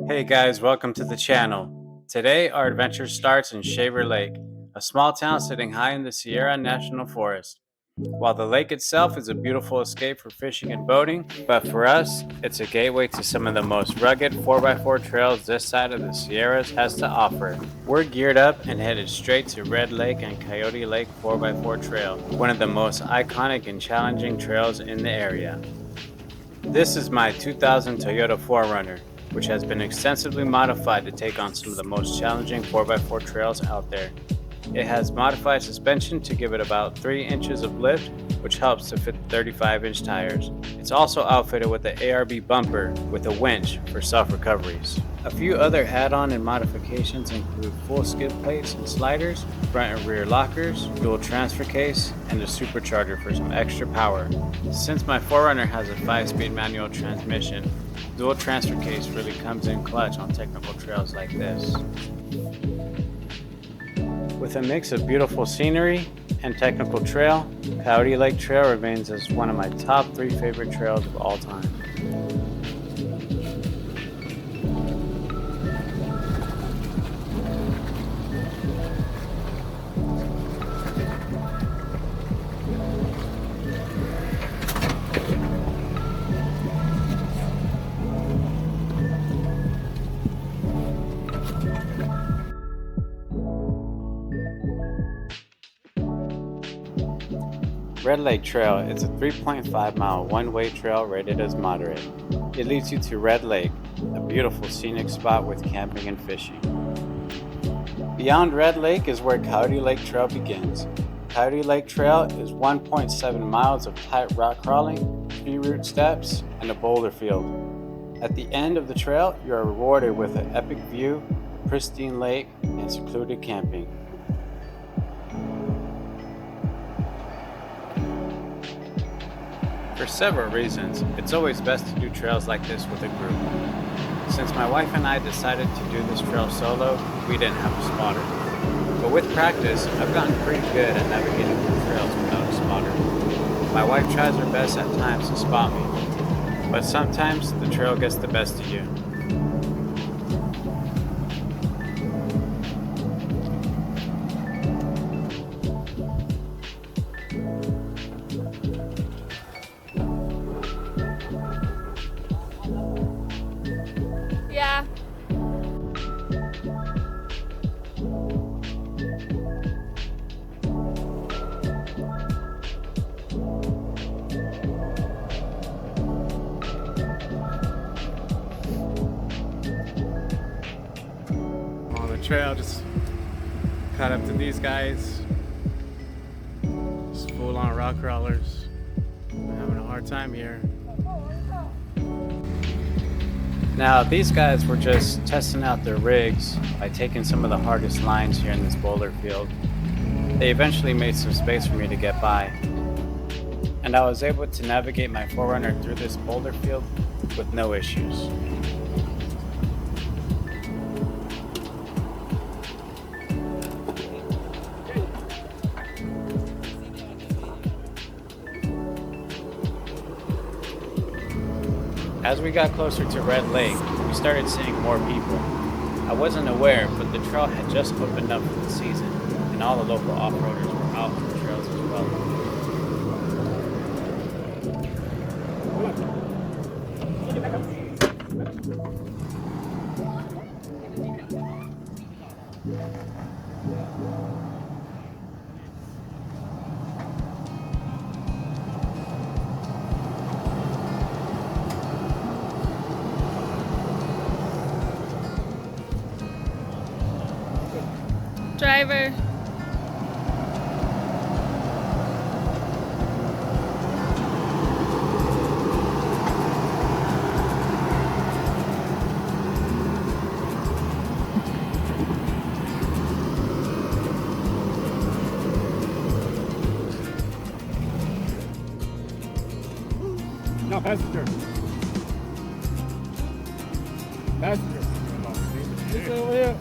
Hey guys, welcome to the channel. Today our adventure starts in Shaver Lake, a small town sitting high in the Sierra National Forest. While the lake itself is a beautiful escape for fishing and boating, but for us, it's a gateway to some of the most rugged 4x4 trails this side of the Sierras has to offer. We're geared up and headed straight to Red Lake and Coyote Lake 4x4 Trail, one of the most iconic and challenging trails in the area. This is my 2000 Toyota 4Runner, which has been extensively modified to take on some of the most challenging 4x4 trails out there. It has modified suspension to give it about 3 inches of lift, which helps to fit 35-inch tires. It's also outfitted with an ARB bumper with a winch for self-recoveries. A few other add-on and modifications include full skid plates and sliders, front and rear lockers, dual transfer case, and a supercharger for some extra power. Since my 4Runner has a 5-speed manual transmission, dual transfer case really comes in clutch on technical trails like this. With a mix of beautiful scenery and technical trail, Coyote Lake Trail remains as one of my top 3 favorite trails of all time. Red Lake Trail is a 3.5 mile one-way trail rated as moderate. It leads you to Red Lake, a beautiful scenic spot with camping and fishing. Beyond Red Lake is where Coyote Lake Trail begins. Coyote Lake Trail is 1.7 miles of tight rock crawling, 3 root steps, and a boulder field. At the end of the trail, you are rewarded with an epic view, a pristine lake, and secluded camping. For several reasons, it's always best to do trails like this with a group. Since my wife and I decided to do this trail solo, we didn't have a spotter. But with practice, I've gotten pretty good at navigating the trails without a spotter. My wife tries her best at times to spot me, but sometimes the trail gets the best of you. Yeah. On the trail, just caught up to these guys. Just full on rock crawlers. I'm having a hard time here. Now, these guys were just testing out their rigs by taking some of the hardest lines here in this boulder field. They eventually made some space for me to get by, and I was able to navigate my 4Runner through this boulder field with no issues. As we got closer to Red Lake, we started seeing more people. I wasn't aware, but the trail had just opened up for the season, and all the local off-roaders were out on the trails as well. Driver. No, passenger. Passenger. It's over here.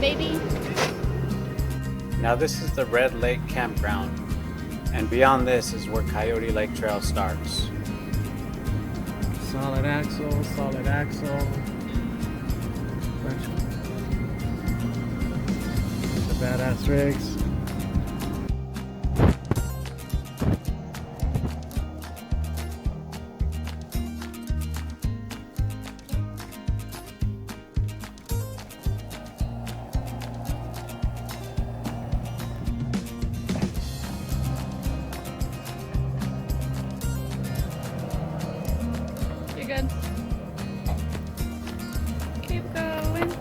baby. Now this is the Red Lake Campground, and beyond this is where Coyote Lake Trail starts. Solid axle, solid axle. Bunch of badass rigs. You're good. Keep going.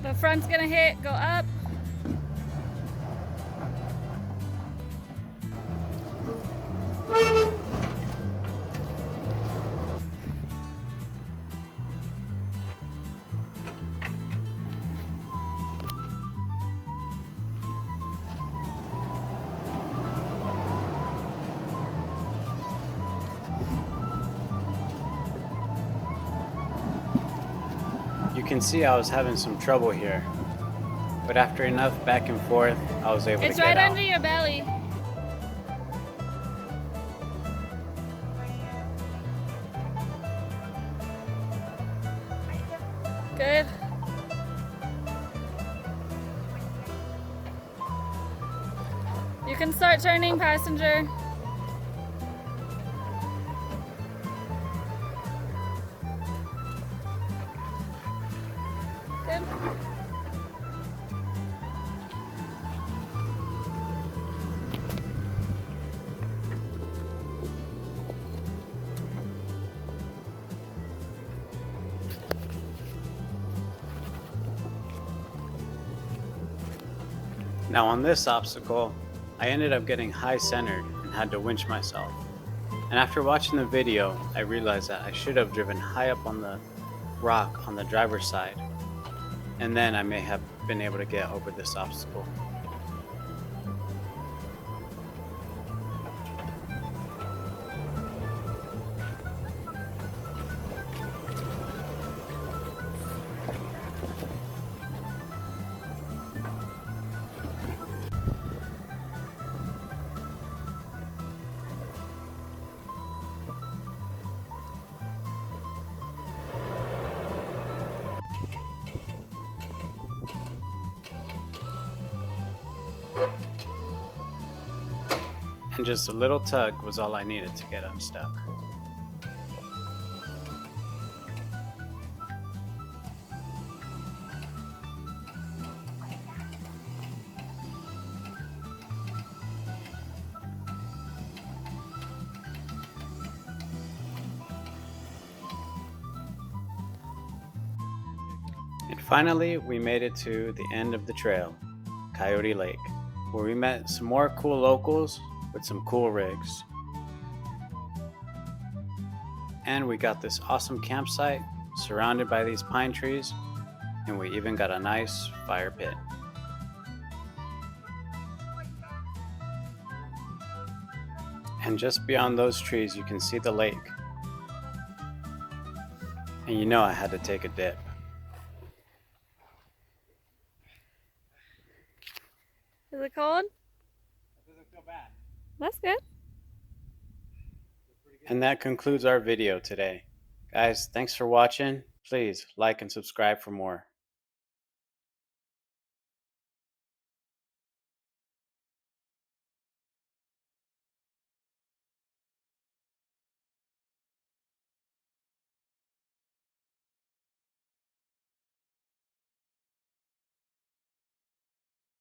The front's gonna hit, go up. You can see I was having some trouble here, but after enough back and forth, I was able It's to get right out. under your belly. Good. You can start turning, passenger. Good. Now on this obstacle, I ended up getting high centered and had to winch myself. And after watching the video, I realized that I should have driven high up on the rock on the driver's side, and then I may have been able to get over this obstacle. And just a little tug was all I needed to get unstuck. And finally, we made it to the end of the trail, Coyote Lake, where we met some more cool locals with some cool rigs. And we got this awesome campsite surrounded by these pine trees, and we even got a nice fire pit. And just beyond those trees, you can see the lake. And you know I had to take a dip. Is it cold? Doesn't feel bad. That's good. And that concludes our video today. Guys, thanks for watching. Please like and subscribe for more.